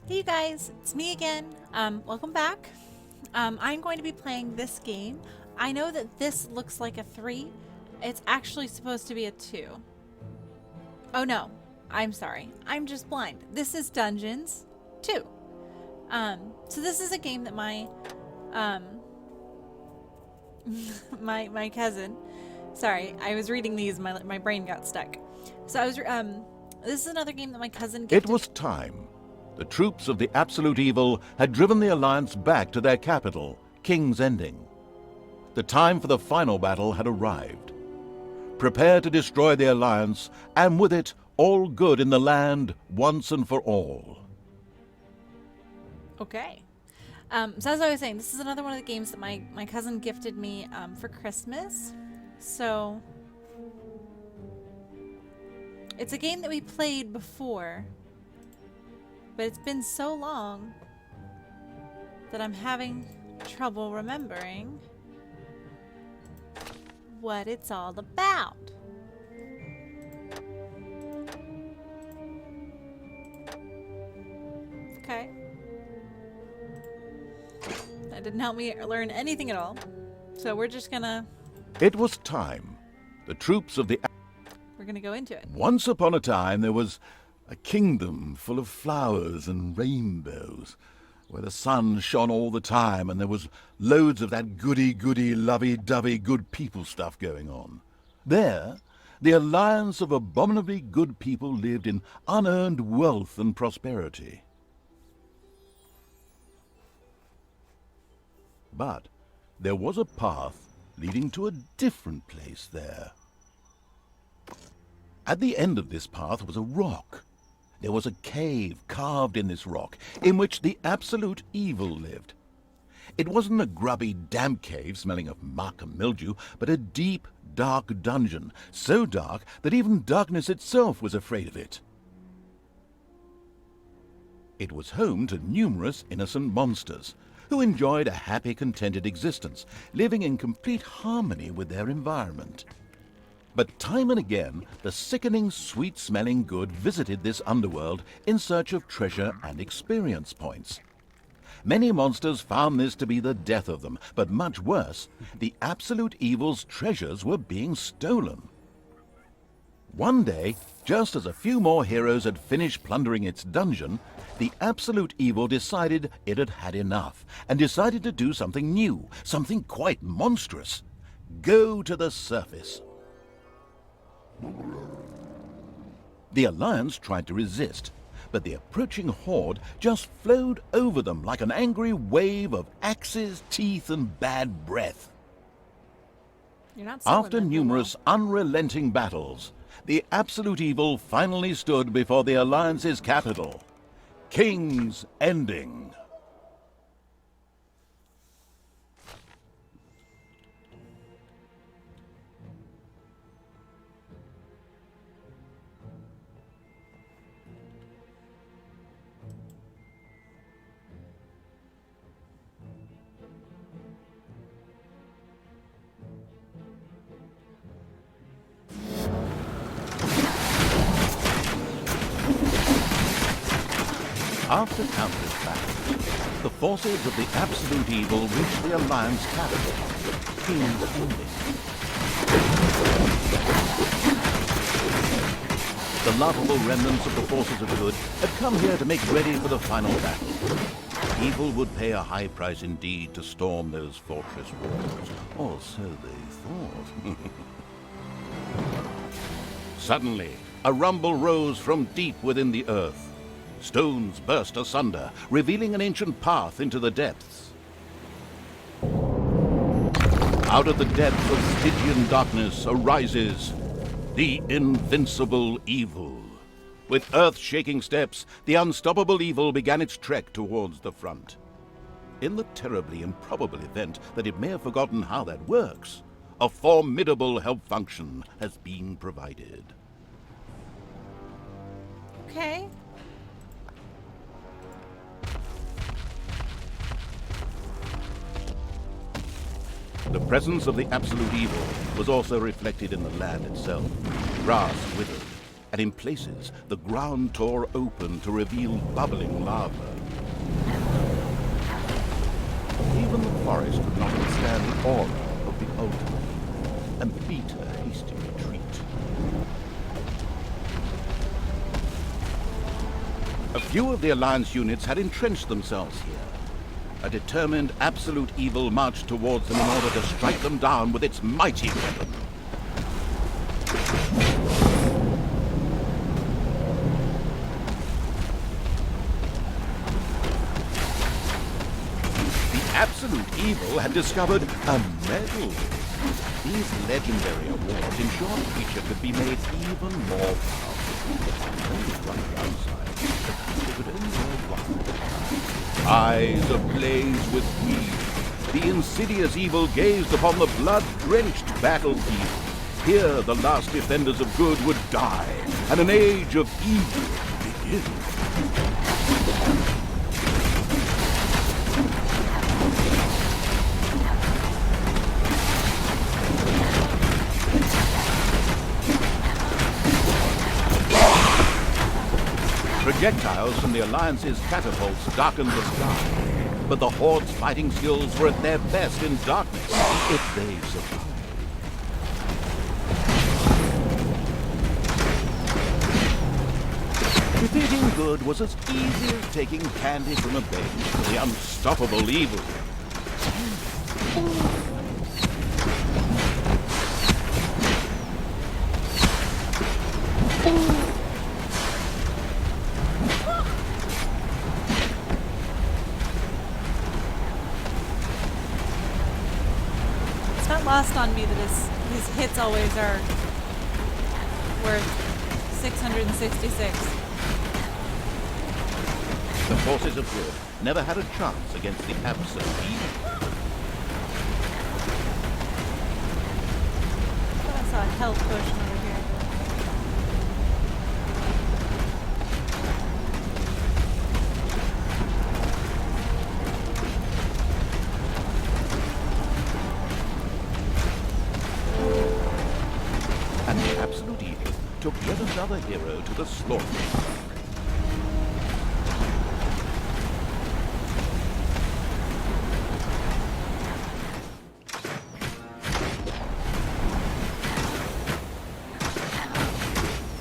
Hey you guys, it's me again. Welcome back. I'm going to be playing this game. I know that this looks like a 3. It's actually supposed to be a 2. Oh no, I'm sorry. I'm just blind. This is Dungeons 2. So this is a game that um, my cousin. Sorry, I was reading these. My brain got stuck. So this is another game that my cousin It gifted. was time. The troops of the absolute evil had driven the Alliance back to their capital, King's Ending. The time for the final battle had arrived. Prepare to destroy the Alliance, and with it, all good in the land once and for all. Okay. So as I was saying, this is another one of the games that my cousin gifted me for Christmas. So it's a game that we played before, but it's been so long that I'm having trouble remembering what it's all about. Okay. That didn't help me learn anything at all. So we're just gonna It was time. The troops of the... we're gonna go into it. Once upon a time, there was a kingdom full of flowers and rainbows, where the sun shone all the time and there was loads of that goody-goody, lovey-dovey good people stuff going on. There, the alliance of abominably good people lived in unearned wealth and prosperity. But there was a path leading to a different place there. At the end of this path was a rock. There was a cave carved in this rock in which the absolute evil lived. It wasn't a grubby, damp cave smelling of muck and mildew, but a deep, dark dungeon, so dark that even darkness itself was afraid of it. It was home to numerous innocent monsters who enjoyed a happy, contented existence, living in complete harmony with their environment. But time and again, the sickening, sweet-smelling good visited this underworld in search of treasure and experience points. Many monsters found this to be the death of them, but much worse, the absolute evil's treasures were being stolen. One day, just as a few more heroes had finished plundering its dungeon, the absolute evil decided it had had enough, and decided to do something new, something quite monstrous. Go to the surface. The Alliance tried to resist, but the approaching horde just flowed over them like an angry wave of axes, teeth, and bad breath. You're not selling After that real numerous unrelenting battles, the absolute evil finally stood before the Alliance's capital, King's Ending. After countless battles, the forces of the absolute evil reached the Alliance capital, King's Ending. The laughable remnants of the forces of good had come here to make ready for the final battle. Evil would pay a high price indeed to storm those fortress walls, or so they thought. Suddenly, a rumble rose from deep within the earth. Stones burst asunder, revealing an ancient path into the depths. Out of the depths of Stygian darkness arises the invincible evil. With earth-shaking steps, the unstoppable evil began its trek towards the front. In the terribly improbable event that it may have forgotten how that works, a formidable help function has been provided. Okay. The presence of the absolute evil was also reflected in the land itself. Grass withered, and in places the ground tore open to reveal bubbling lava. Even the forest could not withstand the aura of the ultimate and beat a hasty retreat. A few of the Alliance units had entrenched themselves here. A determined absolute evil marched towards them in order to strike them down with its mighty weapon. The absolute evil had discovered a medal. These legendary awards ensured the creature could be made even more powerful. Only one downside. It would only wear one. Eyes ablaze with greed, the insidious evil gazed upon the blood-drenched battlefield. Here the last defenders of good would die, and an age of evil begin. Projectiles from the Alliance's catapults darkened the sky, but the Horde's fighting skills were at their best in darkness, if they survived. Defeating good was as easy as taking candy from a baby to the unstoppable evil. It's not lost on me that his hits always are worth 666. The forces of good never had a chance against the absolute evil. I thought I saw a health potion over here. And the absolute evil took yet another hero to the slaughter.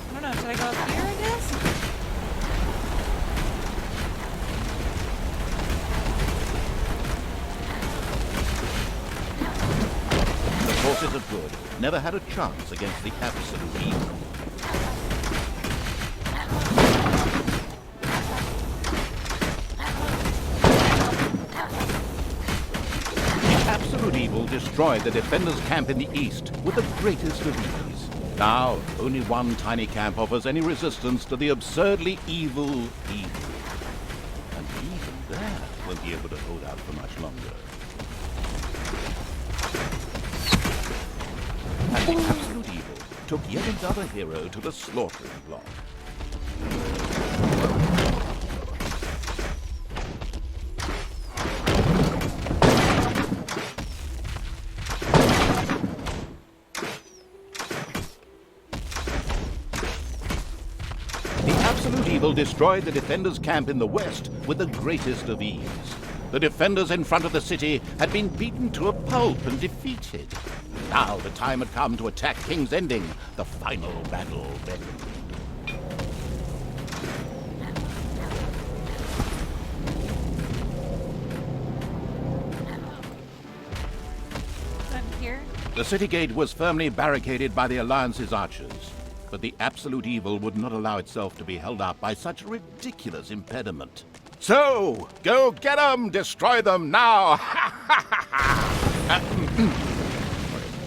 I don't know, should I go up here, I guess? The forces of good never had a chance against the absolute evil. The absolute evil destroyed the defenders' camp in the east with the greatest of ease. Now, only one tiny camp offers any resistance to the absurdly evil evil. And even that won't be able to hold out for much longer. And the absolute evil took yet another hero to the slaughtering block. The absolute evil destroyed the defenders' camp in the west with the greatest of ease. The defenders in front of the city had been beaten to a pulp and defeated. Now the time had come to attack King's Ending, the final battle beckoned. I'm here. The city gate was firmly barricaded by the Alliance's archers, but the absolute evil would not allow itself to be held up by such a ridiculous impediment. So, go get them! Destroy them now!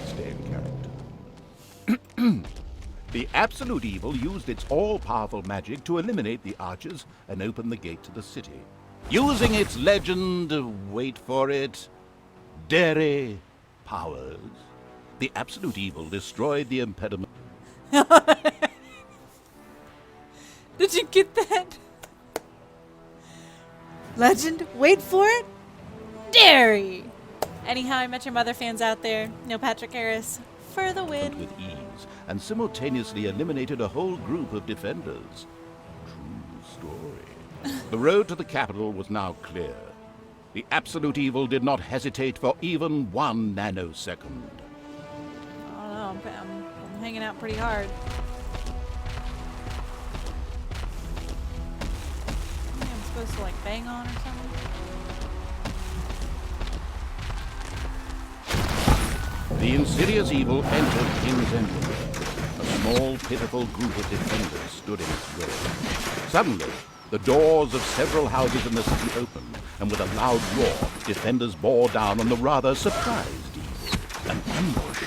Stay in character. The absolute evil used its all-powerful magic to eliminate the archers and open the gate to the city. Using its legend, wait for it, dairy powers, the absolute evil destroyed the impediment. Did you get that? Legend, wait for it, dairy. Any How I Met Your Mother fans out there? Neil Patrick Harris for the win. With ease and simultaneously eliminated a whole group of defenders. True story. The road to the capital was now clear. The absolute evil did not hesitate for even 1 nanosecond. I don't know. I'm hanging out pretty hard. Maybe I'm supposed to like bang on or something. The insidious evil entered King's Ending. A small, pitiful group of defenders stood in its way. Suddenly, the doors of several houses in the city opened, and with a loud roar, defenders bore down on the rather surprised evil. An ambush.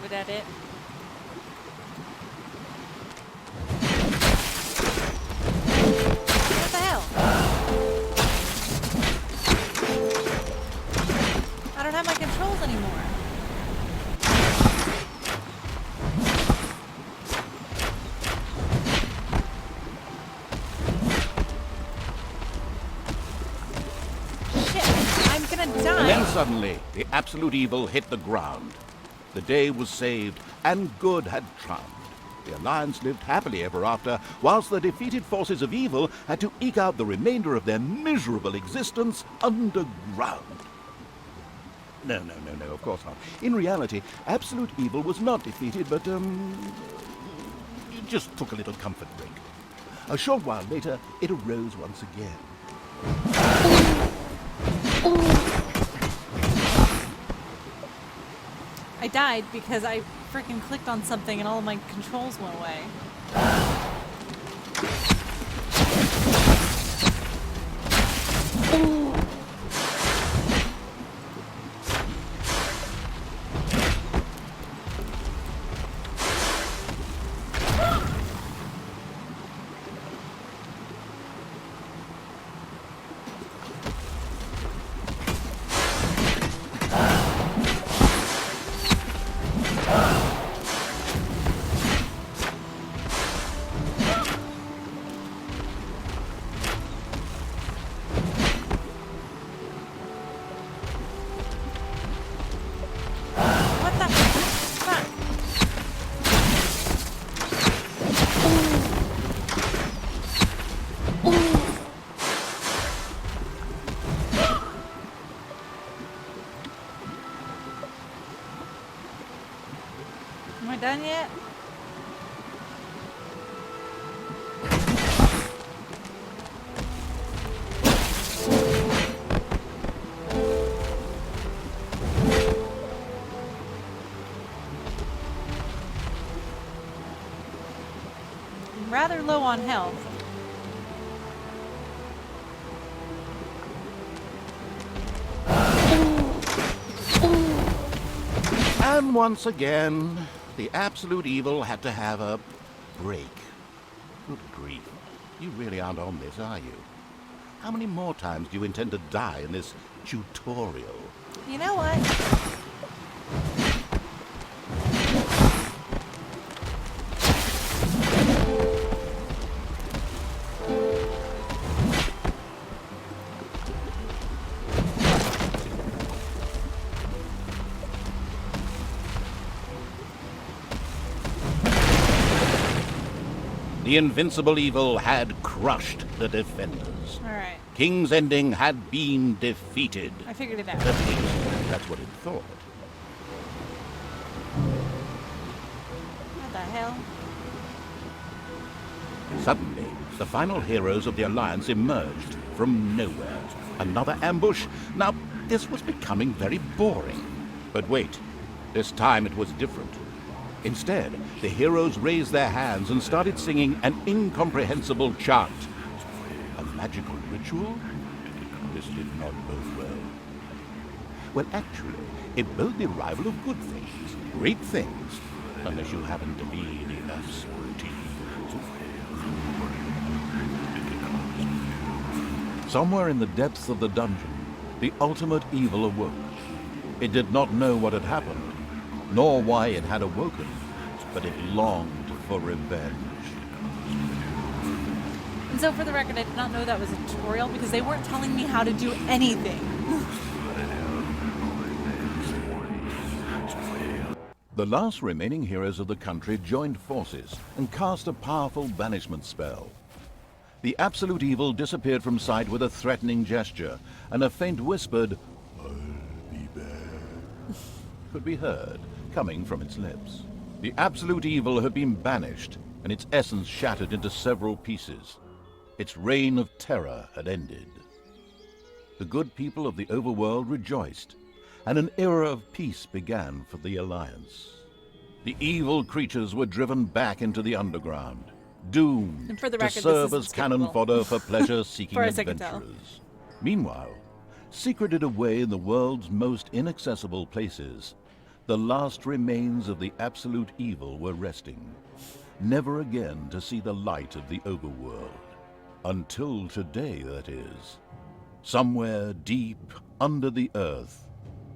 Was that it? What the hell? I don't have my controls anymore. Shit, I'm gonna die. And then suddenly, the absolute evil hit the ground. The day was saved, and good had triumphed. The Alliance lived happily ever after, whilst the defeated forces of evil had to eke out the remainder of their miserable existence underground. No, of course not. In reality, absolute evil was not defeated, but, it just took a little comfort break. A short while later, it arose once again. I died because I freaking clicked on something and all of my controls went away. Am I done yet? I'm rather low on health. And once again, the absolute evil had to have a break. Good grief. You really aren't on this, are you? How many more times do you intend to die in this tutorial? You know what? The invincible evil had crushed the defenders. All right. King's Ending had been defeated. I figured it out. At least, that's what it thought. What the hell? Suddenly, the final heroes of the Alliance emerged from nowhere. Another ambush? Now, this was becoming very boring. But wait, this time it was different. Instead, the heroes raised their hands and started singing an incomprehensible chant. A magical ritual? This did not bode well. Well, actually, it bode the arrival of good things, great things, unless you happen to be the absolute evil. Somewhere in the depths of the dungeon, the ultimate evil awoke. It did not know what had happened, nor why it had awoken, but it longed for revenge. And so for the record, I did not know that was a tutorial because they weren't telling me how to do anything. The last remaining heroes of the country joined forces and cast a powerful banishment spell. The absolute evil disappeared from sight with a threatening gesture, and a faint whispered, "I'll be back," could be heard coming from its lips. The absolute evil had been banished, and its essence shattered into several pieces. Its reign of terror had ended. The good people of the overworld rejoiced, and an era of peace began for the Alliance. The evil creatures were driven back into the underground, doomed And for the to record, serve this as is cannon skippable. fodder for pleasure-seeking Far as I can tell. adventurers. Meanwhile, secreted away in the world's most inaccessible places, the last remains of the absolute evil were resting, never again to see the light of the overworld. Until today, that is. Somewhere deep under the earth,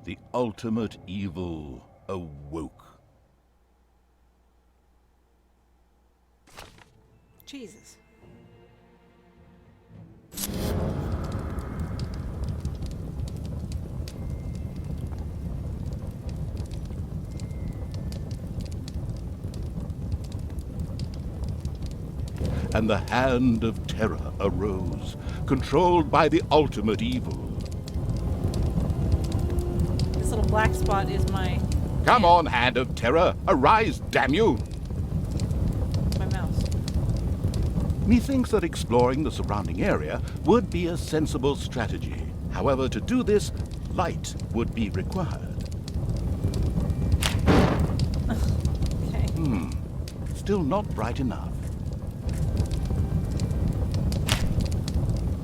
the ultimate evil awoke. Jesus. And the hand of terror arose, controlled by the ultimate evil. This little black spot is my Come on, hand of terror, arise, damn you! mouse. Methinks that exploring the surrounding area would be a sensible strategy. However, to do this, light would be required. Okay. Still not bright enough.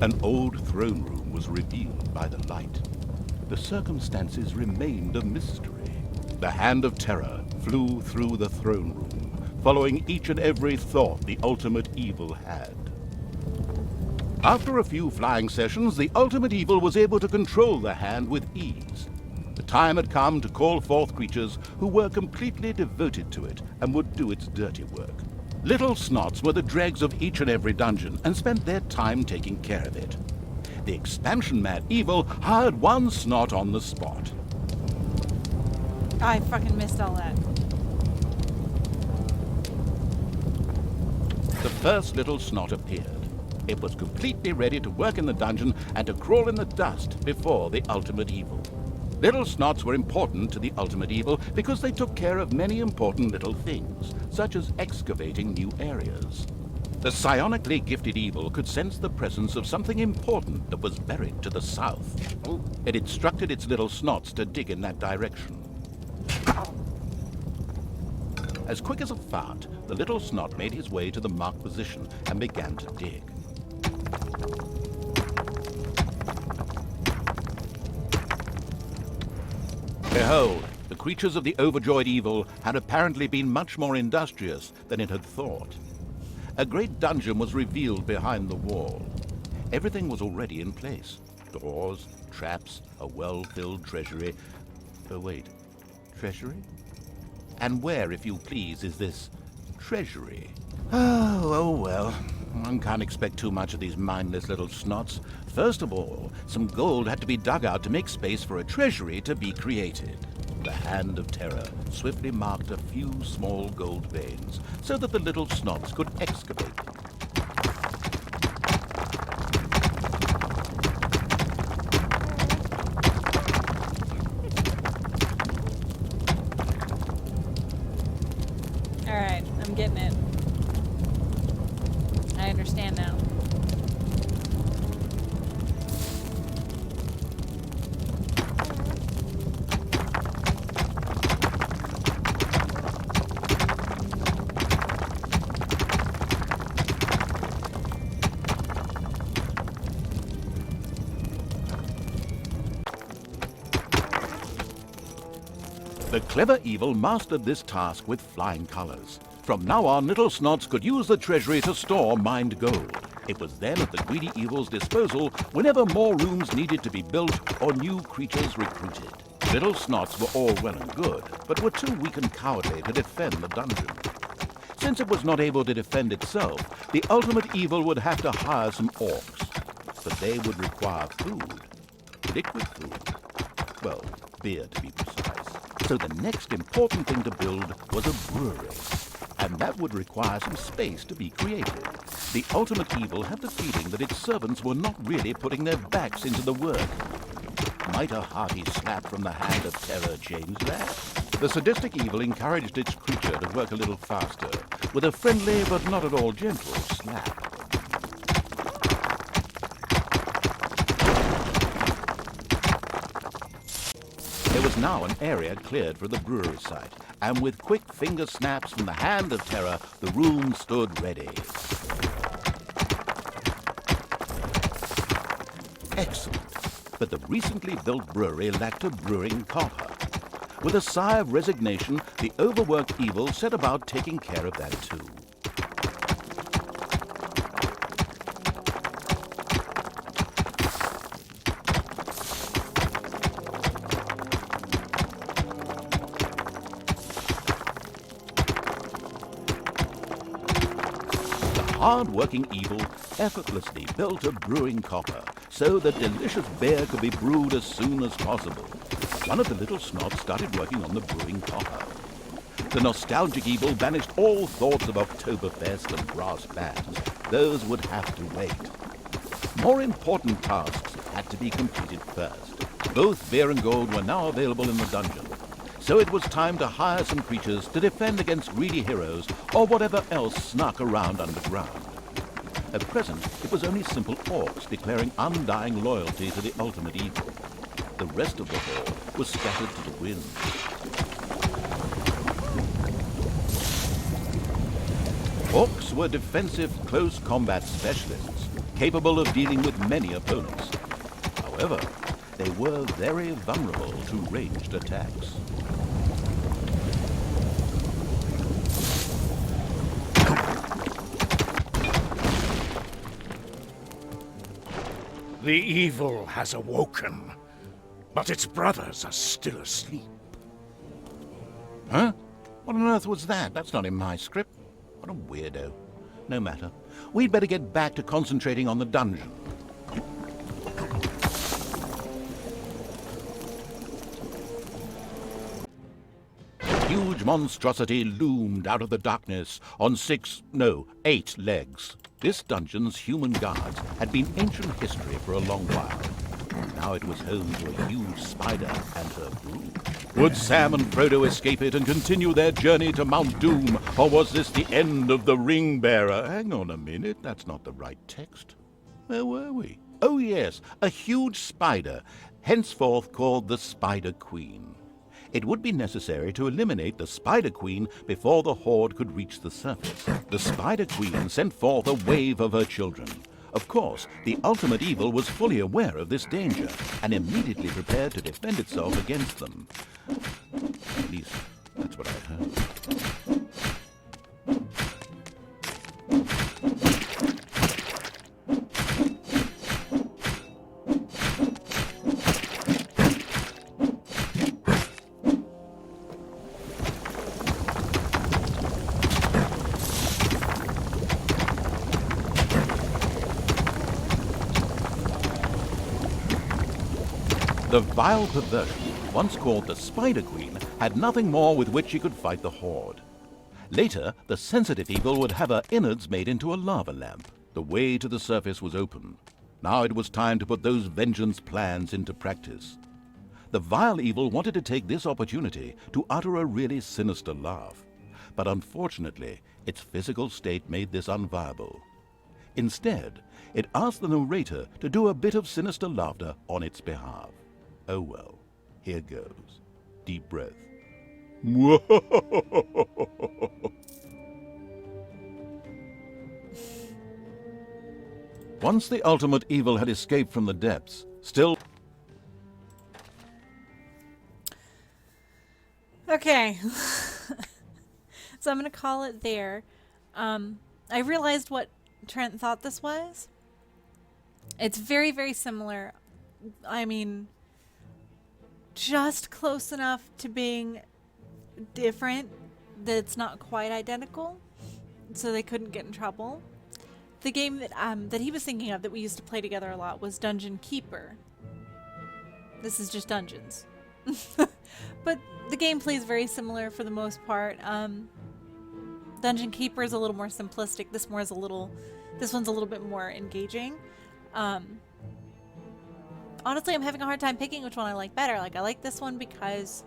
An old throne room was revealed by the light. The circumstances remained a mystery. The hand of terror flew through the throne room, following each and every thought the ultimate evil had. After a few flying sessions, the ultimate evil was able to control the hand with ease. The time had come to call forth creatures who were completely devoted to it and would do its dirty work. Little snots were the dregs of each and every dungeon and spent their time taking care of it. The expansion-mad evil hired one snot on the spot. I fucking missed all that. The first little snot appeared. It was completely ready to work in the dungeon and to crawl in the dust before the ultimate evil. Little snots were important to the ultimate evil because they took care of many important little things, such as excavating new areas. The psionically gifted evil could sense the presence of something important that was buried to the south. It instructed its little snots to dig in that direction. As quick as a fart, the little snot made his way to the marked position and began to dig. Behold, the creatures of the overjoyed evil had apparently been much more industrious than it had thought. A great dungeon was revealed behind the wall. Everything was already in place. Doors, traps, a well-filled treasury. Oh, wait. Treasury? And where, if you please, is this treasury? Oh well. One can't expect too much of these mindless little snots. First of all, some gold had to be dug out to make space for a treasury to be created. The hand of terror swiftly marked a few small gold veins so that the little snots could excavate them. Alright, I'm getting it. I understand now. The clever evil mastered this task with flying colors. From now on, little snots could use the treasury to store mined gold. It was then at the greedy evil's disposal whenever more rooms needed to be built or new creatures recruited. Little Snots were all well and good, but were too weak and cowardly to defend the dungeon. Since it was not able to defend itself, the ultimate evil would have to hire some orcs. But they would require food. Liquid food. Well, beer to be precise. So the next important thing to build was a brewery. And that would require some space to be created. The ultimate evil had the feeling that its servants were not really putting their backs into the work. Might a hearty slap from the hand of terror change that? The sadistic evil encouraged its creature to work a little faster, with a friendly but not at all gentle slap. There was now an area cleared for the brewery site, and with quick finger snaps from the hand of terror, the room stood ready. Excellent. But the recently built brewery lacked a brewing copper. With a sigh of resignation, the overworked evil set about taking care of that too. The hard-working evil effortlessly built a brewing copper, so that delicious beer could be brewed as soon as possible. One of the little snots started working on the brewing copper. The nostalgic evil banished all thoughts of Oktoberfest and brass bands. Those would have to wait. More important tasks had to be completed first. Both beer and gold were now available in the dungeon, so it was time to hire some creatures to defend against greedy heroes or whatever else snuck around underground. At present, it was only simple orcs declaring undying loyalty to the ultimate evil. The rest of the horde was scattered to the wind. Orcs were defensive close combat specialists, capable of dealing with many opponents. However, they were very vulnerable to ranged attacks. The evil has awoken, but its brothers are still asleep. Huh? What on earth was that? That's not in my script. What a weirdo. No matter. We'd better get back to concentrating on the dungeon. A huge monstrosity loomed out of the darkness on 8 legs. This dungeon's human guards had been ancient history for a long while. Now it was home to a huge spider and her brood. Would Sam and Frodo escape it and continue their journey to Mount Doom, or was this the end of the Ring-Bearer? Hang on a minute, that's not the right text. Where were we? Oh yes, a huge spider, henceforth called the Spider Queen. It would be necessary to eliminate the Spider Queen before the horde could reach the surface. The Spider Queen sent forth a wave of her children. Of course, the ultimate evil was fully aware of this danger and immediately prepared to defend itself against them. At least, that's what I heard. The vile perversion, once called the Spider Queen, had nothing more with which she could fight the horde. Later, the sensitive evil would have her innards made into a lava lamp. The way to the surface was open. Now it was time to put those vengeance plans into practice. The vile evil wanted to take this opportunity to utter a really sinister laugh. But unfortunately, its physical state made this unviable. Instead, it asked the narrator to do a bit of sinister laughter on its behalf. Oh well, here goes. Deep breath. Once the ultimate evil had escaped from the depths, still... Okay. So I'm going to call it there. I realized what Trent thought this was. It's very, very similar. I mean, just close enough to being different that it's not quite identical, so they couldn't get in trouble. The game that he was thinking of that we used to play together a lot was Dungeon Keeper. This is just dungeons. But the gameplay is very similar for the most part. Dungeon Keeper is a little more simplistic. This one's a little bit more engaging. Honestly, I'm having a hard time picking which one I like better. Like, I like this one because,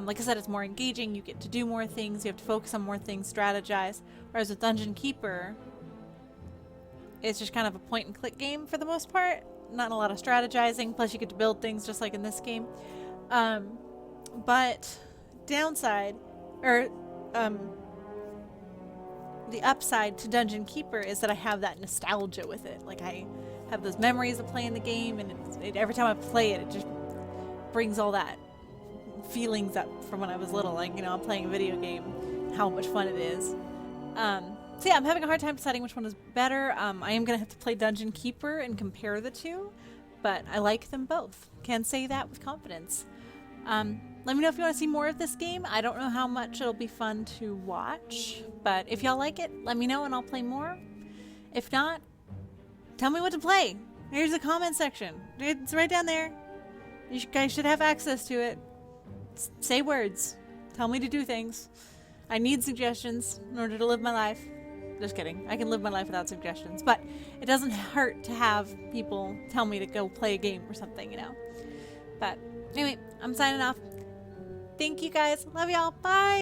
like I said, it's more engaging. You get to do more things. You have to focus on more things, strategize. Whereas with Dungeon Keeper, it's just kind of a point and click game for the most part. Not a lot of strategizing. Plus, you get to build things just like in this game. But downside, or the upside to Dungeon Keeper is that I have that nostalgia with it. Like, I have those memories of playing the game, and every time I play it, it just brings all that feelings up from when I was little. Like, you know, I'm playing a video game, how much fun it is. So yeah, I'm having a hard time deciding which one is better. I am going to have to play Dungeon Keeper and compare the two, but I like them both. Can say that with confidence. Let me know if you want to see more of this game. I don't know how much it'll be fun to watch, but if y'all like it, let me know and I'll play more. If not, tell me what to play. Here's the comment section. It's right down there. You guys should have access to it. Say words. Tell me to do things. I need suggestions in order to live my life. Just kidding. I can live my life without suggestions, but it doesn't hurt to have people tell me to go play a game or something, you know. But anyway, I'm signing off. Thank you guys. Love y'all. Bye.